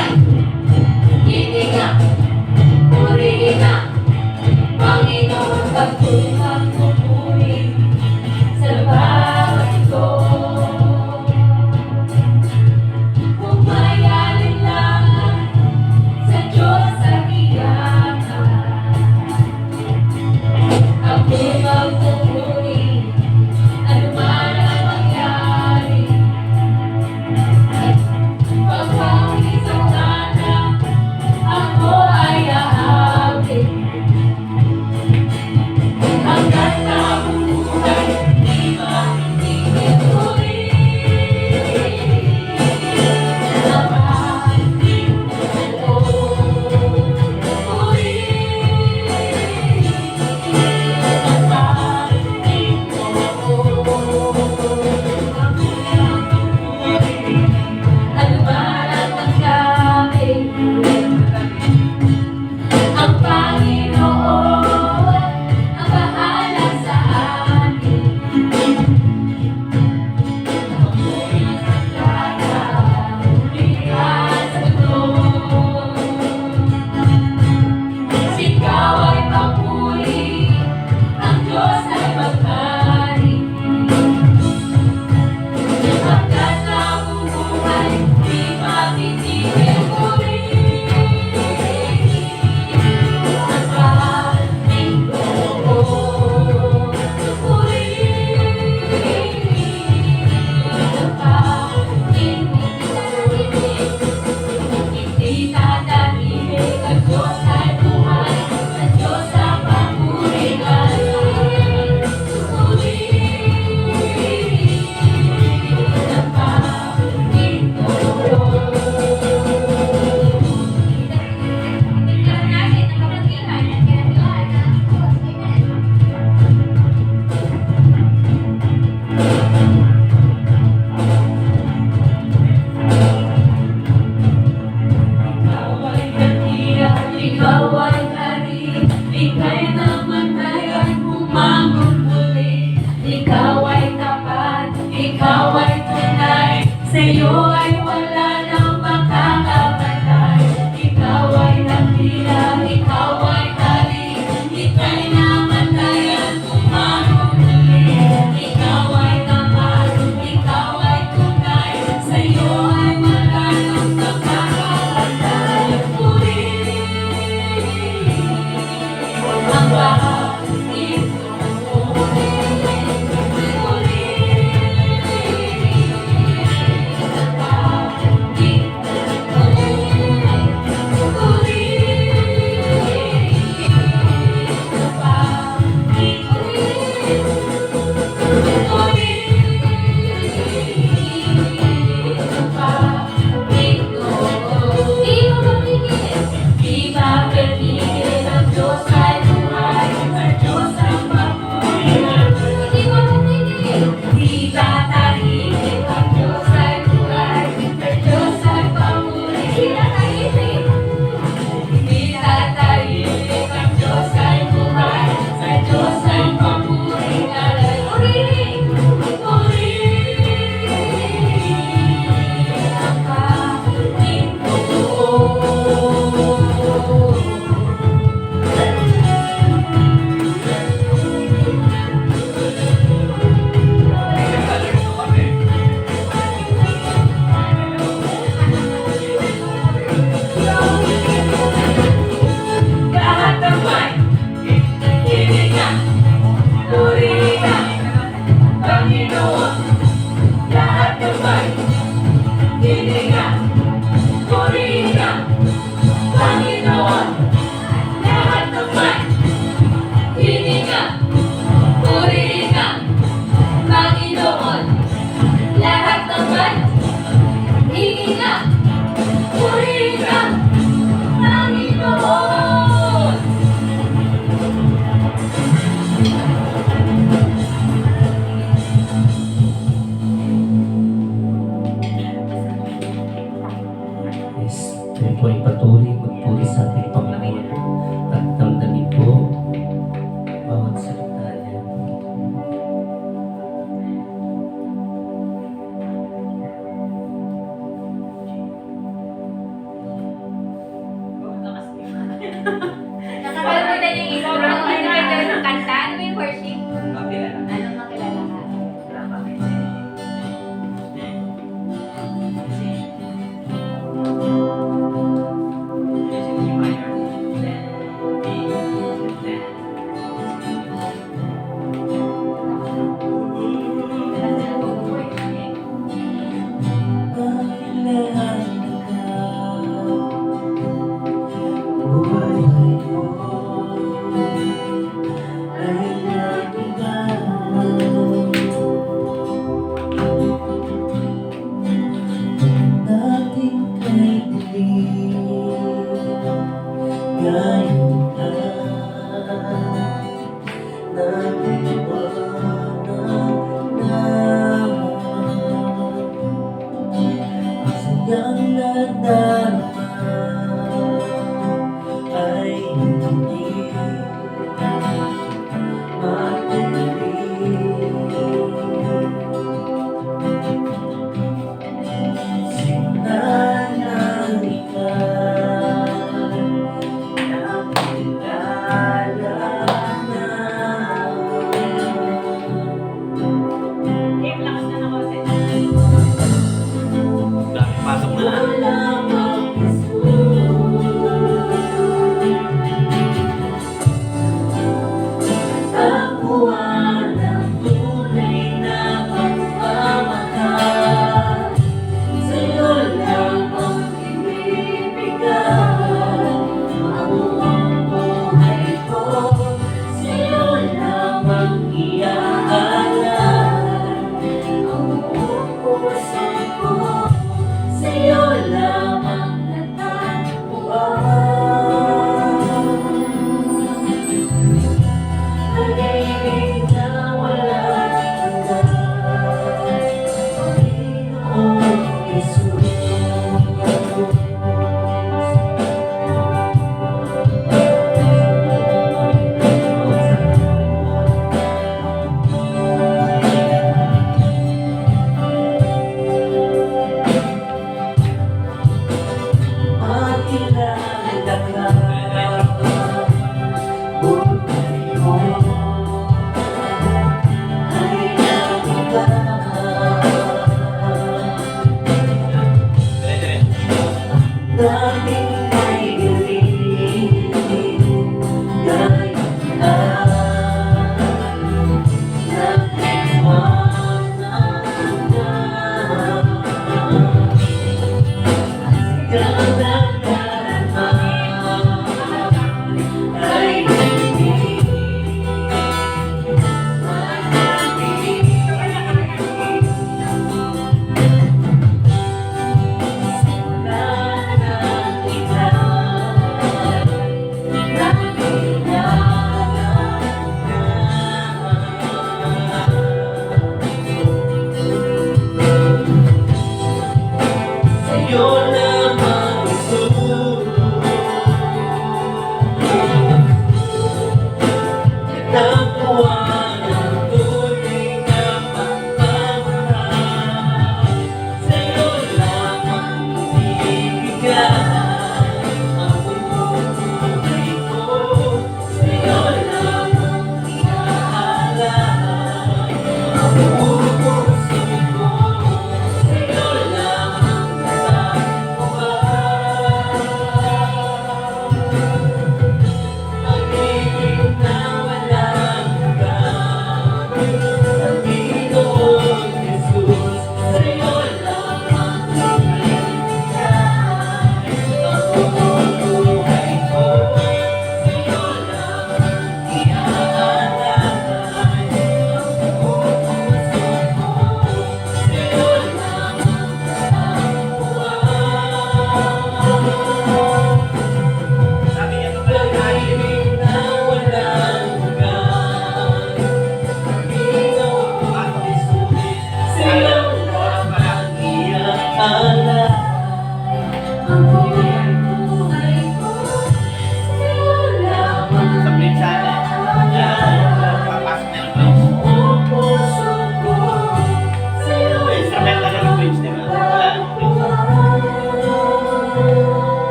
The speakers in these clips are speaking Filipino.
naman, hininga, purihin na, Panginoon, pagtulang pupuri sa bawat ito. Kung may alinlangan sa Diyos ang iyakan, ako magpupuri, ano man ang mangyari. Pagpawin sa sana, ako ay aawit. Hanggang nabubuhay, di matitigil uli. Napatig ko, uli. Napatig ko, ano man ang mangyari, ang Panginoon ang bahala sa akin. Ako'y nagkakaulihan sa Diyos. Sigaw ay papuri, ang Diyos ay maghari. Hanggang nabubuhay, di matitigil uli. Napatig ko, uli. Napatig ko, hindi tatahimik, ang Diyos ay buhay, ang Diyos ang papurihan. Uli. Napatig ko. Ikaw ay dakila, ikaw ay hari, ika'y namatayan, umamon muli. Ikaw ay tapat, ikaw ay tunay, sa'yo ay wala nang makakapatay. Ikaw ay dakila, ikaw ay hari, ika'y namatayan, umamon muli. Ikaw ay tapat, ikaw ay tunay, sa'yo ay wala nang makakapatay. Purihin ang pag-ibig ko. Purihin ang pag-ibig ko. Di ba pipigil ang Diyos ay buhay, ang Diyos ang papurihan. Di ba tahimik ang Diyos ay buhay, ang Diyos ay papurihan. Di tatahimik ang Diyos ay buhay, ang Diyos ay papurihan. Purihin ang pag-ibig ko. Lahat ng may hininga, purihin ang Panginoon. Lahat ng may hininga, purihin ang Panginoon. Lahat ng may hininga, purihin ang Panginoon. Lahat ng may hininga, purihin ang Panginoon. Yes, tayo po ay patuloy magpuri sa ating Panginoon at damdamin po bawat salita niya. Nakakalimutan yung isa. Ano yung kanta? Ano yung worship? Makilala. Ano makilala ka? Yang nadarama ay hindi matuloy. Sinanang ikaw nakilala na. Pasok na. Wala tapuan ng tunay na pagmamahal. Sa'yo lang ang ibibigay ang buhay ko. Sa'yo lang ang iaalay ang buong puso ko. Sa'yo lamang natagpuan. Pag-ibig na walang hanggan, Panginoong Jesus. Makilala ka, buhay mo ay nag-iba. Dating may dilim, ngayon nag-iwanan na. Sigaw ng darama ay hindi matuloy. Wala nang iba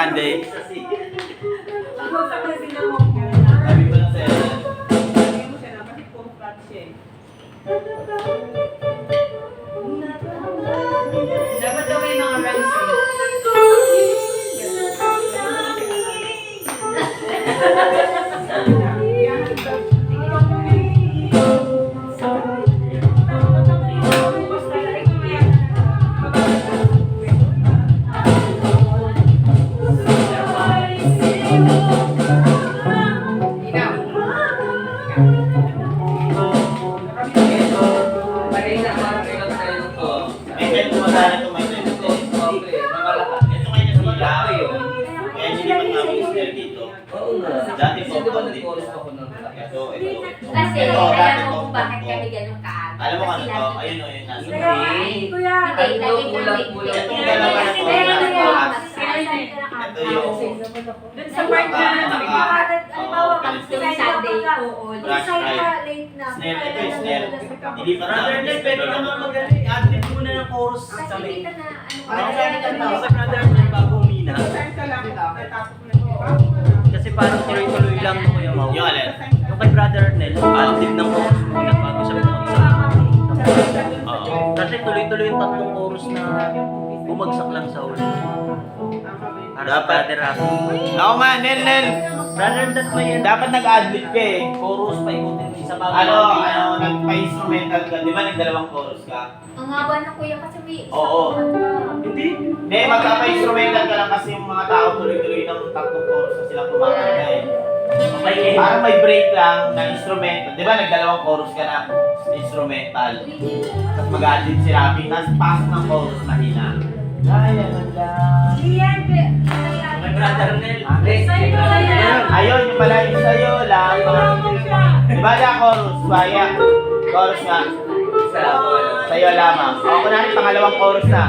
Sunday. Mag-usap na sila mo. Sabi ko lang sa'yo. Sabi mo siya na kasi puro flat siya eh. Dapat daw may mga rhymes eh. May belt mo sana ito, may belt ito. Ito kayo nasira. Kaya hindi pa namin snare dito. Dati po, ito. Kasi Ito, alam dati mo po. kung bakit kami ganun kaaga. Alam mo kung ano Kasi to? lagi- Ayun o, yun nasa. Kuya, Hindi, lagi kami. Itong dalawa na to, Pero nasa kuya, taas. mag-side ka na Ito yung dun sa part na Sunday, oo. Crash ride. Snare, ito yung snare. Hindi pa namin Brother, snare pwede doon. naman magaling. Adlib muna ng chorus Kasi kami. kita na, Ano ano, sabi ka sa brother ng bago umina? Saan ka lang, natapos na siya. Kasi parang tuloy-tuloy lang mo yung mga. Yung alin? Yung kay brother Nel, adlib ng chorus muna bago siya bumagsak. Oo. Kasi tuloy-tuloy yung tatlong chorus na bumagsak lang sa ulo. Para sa Dapat. brother Rafi. Oo nga, Nel. Brother, that may Dapat nag-adlib ka eh. chorus pa ikutin mo isa bago. Nagpa-instrumental ka. Di ba nagdalawang chorus ka? ang haba na kuya kasi may isang Oo. Hindi. Hindi, magkapa-instrumental ka lang kasi yung mga tao tuloy-tuloy ng tatlong chorus na silang kumakanta eh. Okay eh. Parang may break lang na instrumental. Di ba nagdalawang chorus ka na instrumental? Tapos mag-adlib si Rafi. Tapos pasok ng chorus mahina. Kaya man lang. Kay brother Nel. Ayun, yung pala yung sa'yo lang. Di ba na chorus? Baya. Chorus nga. Sa'yo lamang. O, kunwari pangalawang chorus na.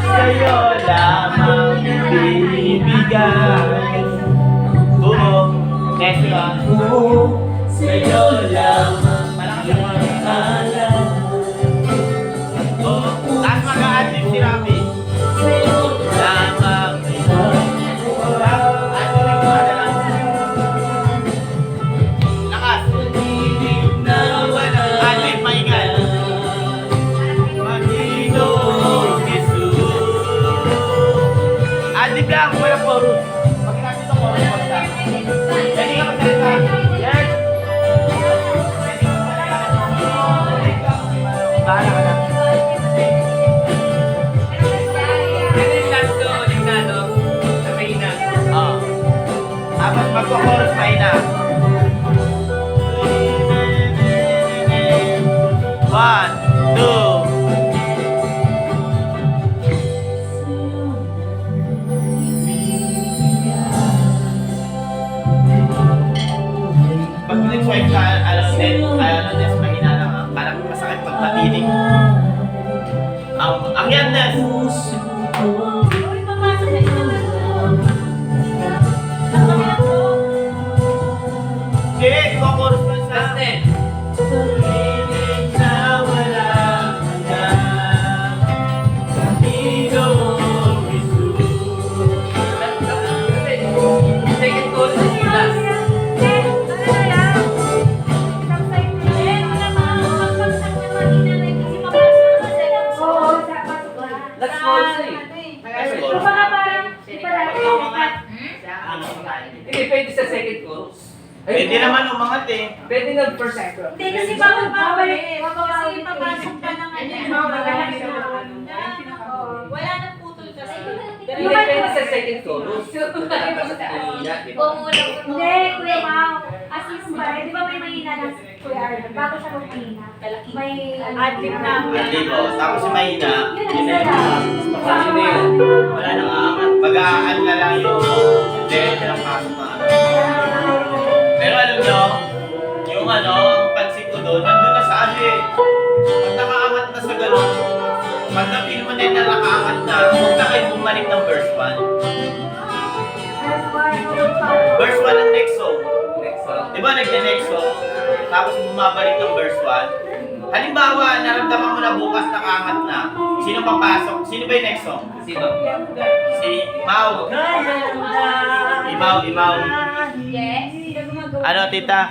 Sa'yo lamang ibibigay. Buo. Next ka. Sa'yo lamang malakas. Oh, tapos mag-a-adlib si Rafi. Sa'yo lamang lakas. Na wala. Adlib, maingat. Panginoong Jesus. Adlib lang, wala chorus. Pag natin ito chorus, basta. Pwede ka magsalita. Yes. Bahala ka na. Oo. Tapos magko-chorus mahina. 1, 2. Pag nag-swipe ka, Nes, mahina lang. Parang masakit pag matinig. Ang yan, Nes. Hindi, chorus mo sa... Tuminig na walang hanggan, Panginoong Jesus. That's chorus eh. Hindi pwede sa second chorus. Pwede naman umangat eh. Pwede nga first. Hindi kasi babalik. Kasi papasok pa ng wala nang putol kasi. Hindi pwede sa second chorus. Bumulong. Hindi, Kuya Mau. As in ba, di ba may mahina na Kuya Arnold? Bago siya mahina. May Adlib na. Adlib, oh. Tapos yung mahina, Yun ang yun isa na lang. yun. Wala nang aangat. Mag-aan na lang yung diretso ng pasok na ano. Pero alam nyo, yung ano, ang pansin ko doon, nandun na sa ano eh. Pag nakaangat na sa gano'n, pag na-feel mo din na nakaangat na, huwag na kayo bumalik ng verse 1. Verse 1 ang next song. Di ba nagde-next song? Tapos bumabalik ng verse 1. Halimbawa, naramdaman mo na bukas nakaangat na, Sino papasok? Sino ba yung next song? Sino? Si Mau. Imaw. Yes. Ano, tita?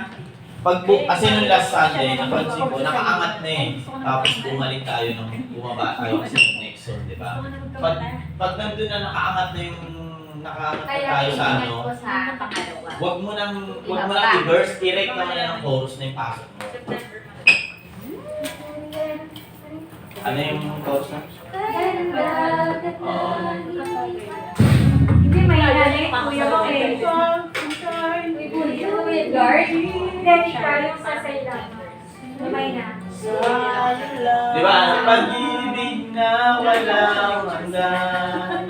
Kasi nung last Sunday, napansin ko, nakaangat na eh. Tapos bumalik tayo nung bumaba tayo kasi yung next song, di ba? Pag nandun na nakaangat na yung nakaangat na Kaya tayo sa iingat ano, ko sa pangalawa. wag mo nang i-verse, i-rect ka muna ng chorus na yung pasok mo. Ano yung chorus na? Hindi, may nanay. Kuya ko eh. Guard? Hindi, siya yung sa sila. May na. Di ba? Pag-ibig na walang hanggan.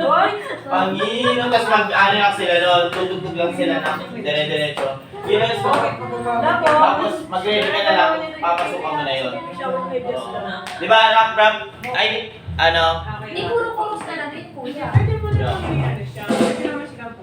Panginoon, tapos ano lang sila doon, tutugtog lang sila ng dire-diretso. Yun ang song. Tapos mag-ready ka na lang, papasukan mo na yun. Di ba, rap? Ay, ano? Hindi, puro chorus na lang rin, kuya.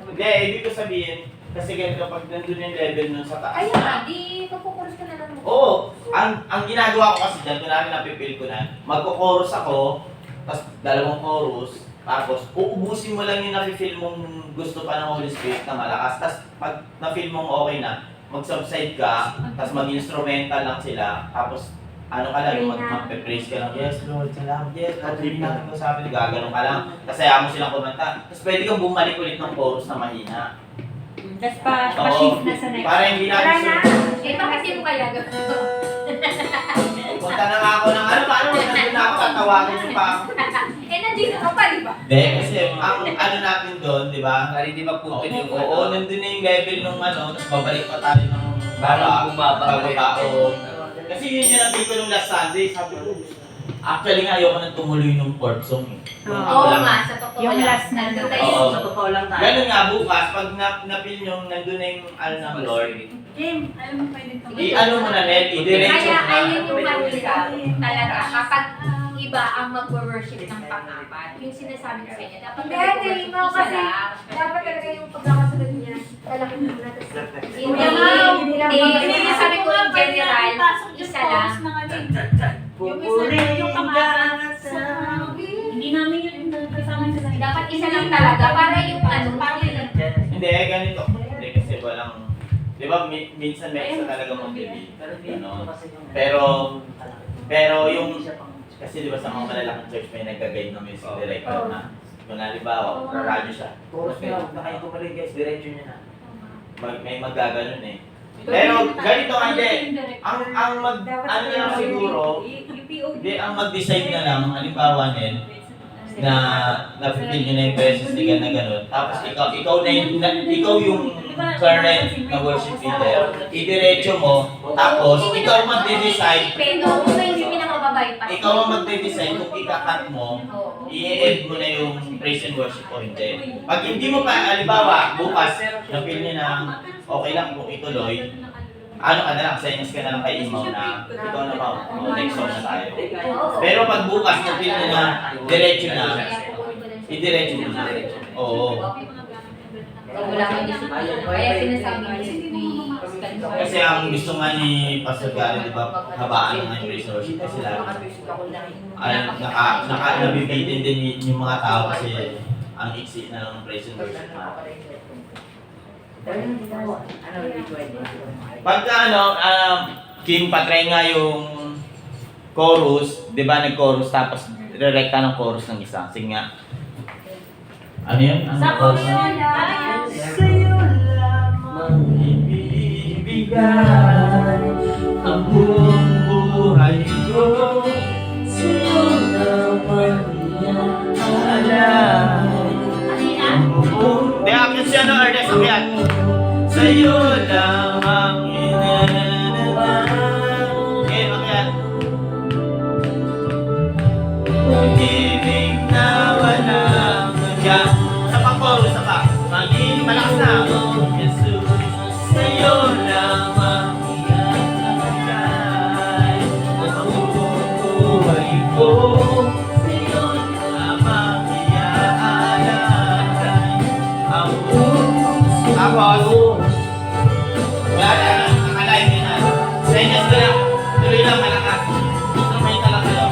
Hindi, ibig ko sabihin, kasi ganito pag nandun yung level nun sa taas. Ayun nga, di magkukuros ka na lang. Oo, ang ginagawa ko kasi dyan, kunwari napipil ko na, magko-chorus ako, tapos dalawang chorus, tapos uubusin mo lang yung nafe-feel mong gusto pa ng Holy Spirit na malakas, tapos pag na-feel mong okay na, mag-subside ka, tapos mag-instrumental lang sila, tapos ano ka lang, mag-praise ka lang, yes Lord, salamat, yes, katribin natin ko sabi, gaganon ka lang, kasi ayaw mo silang kumanta, tapos pwede kang bumalik ulit ng chorus na mahina. Tapos Oo, pa-shift na sa next. para hindi natin Eh, bakit hindi mo kaya gawin? punta na nga ako ng ano, paano nandun na ako, tatawagin yung pa ako. Eh, nandito ka pa, di ba? Hindi, kasi ang ano natin doon, di ba? Para hindi maputol yung Oo, nandun na yung level nung ano, tapos babalik pa tayo ng Parang bumaba. Oo. Kasi yun yung natin ko nung last Sunday, sabi ko, actually nga ayoko nang tumuloy nung fourth song eh. Oo nga, sa totoo Yung lang. last na Nandun doon. tayo. Oo. Sa totoo lang tayo. Ganun nga bukas, pag napil yung nandun na yung ano ng Lord, Kim, alam mo pwede ito. i-ano mo na net, i-diretso Kaya mo na. ayun yung mahirap talaga kapag iba ang mag-worship ng pang-apat. Yung sinasabi ko sa inyo, dapat Hindi, mag-worship mo isa kasi lang. dapat talaga yung pagkakasunod niya. Lalaki mo na tapos. Hindi, sabi ko in general, isa lang. Yung isa yung pangalan sa... Hindi namin yun kasama sa kanila. Dapat isa lang talaga para yung ano, Hindi, ganito. Hindi kasi walang, di ba minsan may isa talaga mag-delete. Ano? Pero yung, kasi di ba sa mga malalaking church may nag-guide na music director na, kung halimbawa, radyo siya. Chorus na lang, nakain ko pa rin guys, diretso niya na. May magaganon eh. Pero ganito nga hindi. Ang ano na lang siguro, hindi ang mag-decide na lang, halimbawa nil, na na-feel nyo na yung presence ni God na gano'n. Tapos ikaw yung current na worship leader. Idiretso mo, tapos ikaw mag-decide, pero kung may hindi na mababay pa. ikaw ang mag-decide kung ika-cut mo, i-add mo na yung praise and worship o hindi. Pag hindi mo pa, halimbawa, bukas, na-feel nyo na okay lang kung ituloy, ano ka na lang, senyas ka na lang kay Imaw na ikaw na ba, next song na tayo. Pero pag bukas, na-feel nyo na diretso na, i-diretso mo na. Oo. Wala kang disiplina. Kaya sinasabi ni Kasi ang gusto nga ni Pastor Gary, di ba, habaan nga yung praise and worship kasi lalo. Nabibitin din yung mga tao kasi ang iksi na lang ng praise and worship na. Pagka Kim, patry nga yung chorus, di ba nag-chorus tapos re-recta ng chorus ng isa. Sige nga. Ano yun? Ano Sa chorus? Sa'yo lamang Ibigay ang buong buhay ko. Sa'yo naman iaalay. Di, akyat siya no, Ernest, akyat. Sa'yo lamang inananalang. Okay, akyat. Pag-ibig na walang hanggang. Sa pang-chorus, sa pa. Maging malakas na. Oh, Jesus, sa'yo lamang iaalay. Ang buong buhay ko. Sa'yo lamang iaalay. Ang buong tapos, wala na, nakalive yun na. Senyas ko lang, tuloy lang malakas. Gusto may talaga kayo.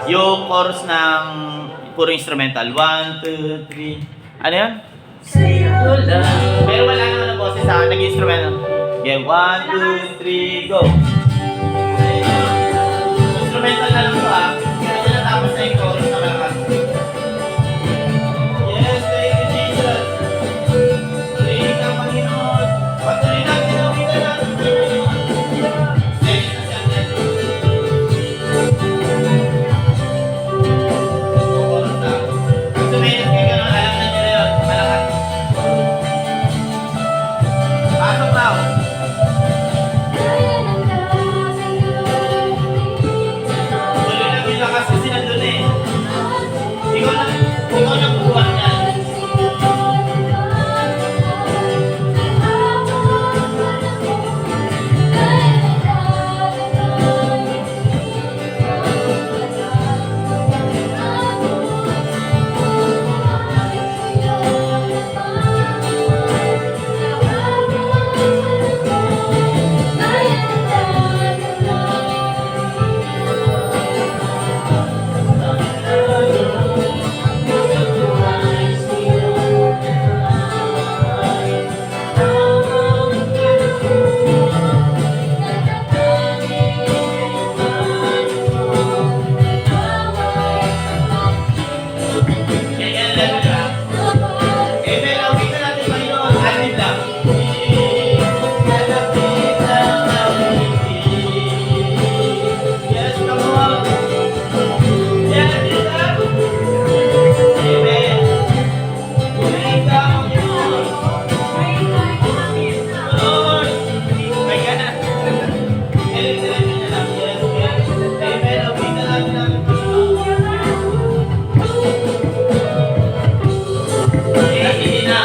Yung chorus ng puro instrumental. 1, 2, 3. Ano yan? Sa'yo lang. Pero wala naman ang boses sa akin. Nag-instrumental. Okay, 1, 2, 3, go! Instrumental na lang ito ah. Kasi natapos na yung chorus na malakas. Yes, thank you, Jesus. Purihin ka, Panginoon. Patuloy natin ang kita natin, Panginoon. Sige, sasyan. Chorus na. Pag suminis kayo ganun, alam na nila yun. Malakas. Pasok na ako. Tuloy lang yung lakas kasi nandun eh. Ikaw na kukuha niya. Ganyan lang lang. Amen. Awit na natin, Panginoon. Atin lang. Yes, come on. Yes, yes, up. Amen. Praise the Panginoon. Lord. May gana. Diretso na lang. Yes, yes. Amen. Awit na natin ang hindi na.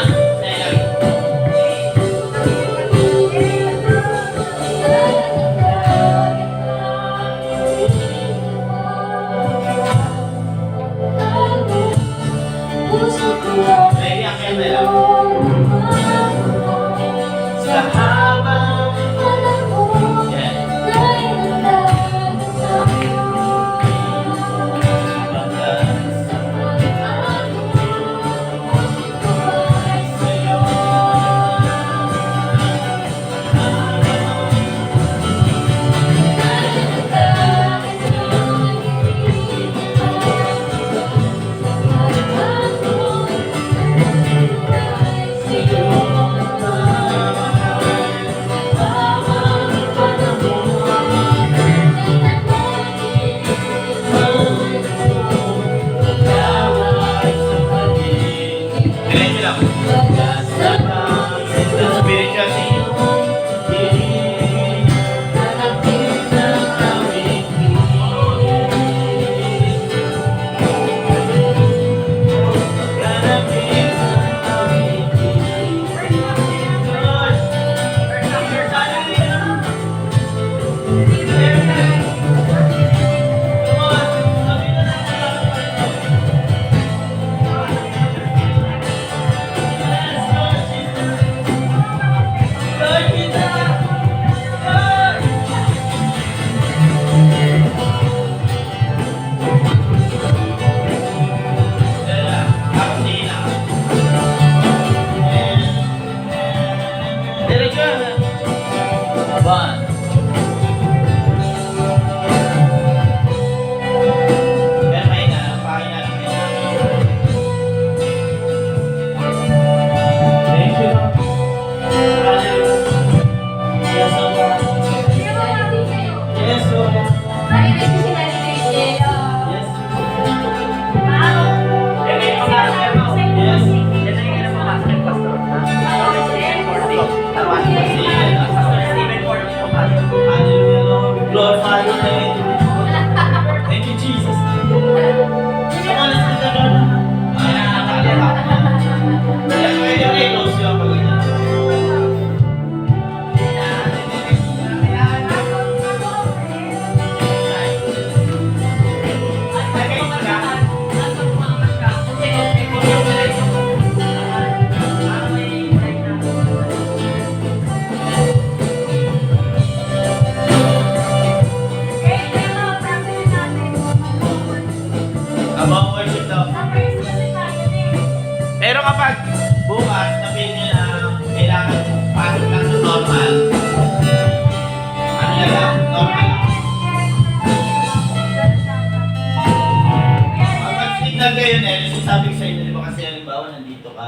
Ready, akyat na lang. Sa habang diretso lang. Spiritual singing. Yes, Lord Jesus. pag bukas, sabihin nyo na kailangan pasok lang sa normal. Ano yan lang? Normal lang. Pag mag-signal kayo na yun, sabi ko sa inyo, di ba kasi halimbawa nandito ka,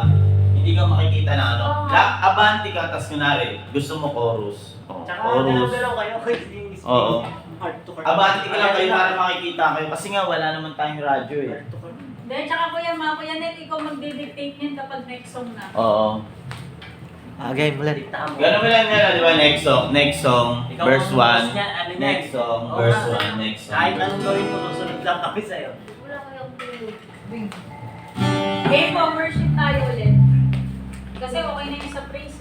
hindi ka makikita na ano. Abante ka, tas kunwari, gusto mo chorus. Tsaka Chorus. dalaw kayo kasi yung Oo. heart to heart. Abante ka lang kayo para makikita kayo. Kasi nga wala naman tayong radyo eh. Heart to heart. Then, tsaka Kuya Net, ikaw magdidictate niyan kapag next song na. Oo. Game ulit. Diktahan mo. Ganun mo lang nila, di ba? Next song, Ikaw verse ang boss 1. niya, ano niya. Next song, Oo verse nga. 1, next song. Kahit anong gawin mo, susunod lang kami sa'yo. Wala kayong clue. Game po, worship tayo ulit. Kasi okay na yung sa praise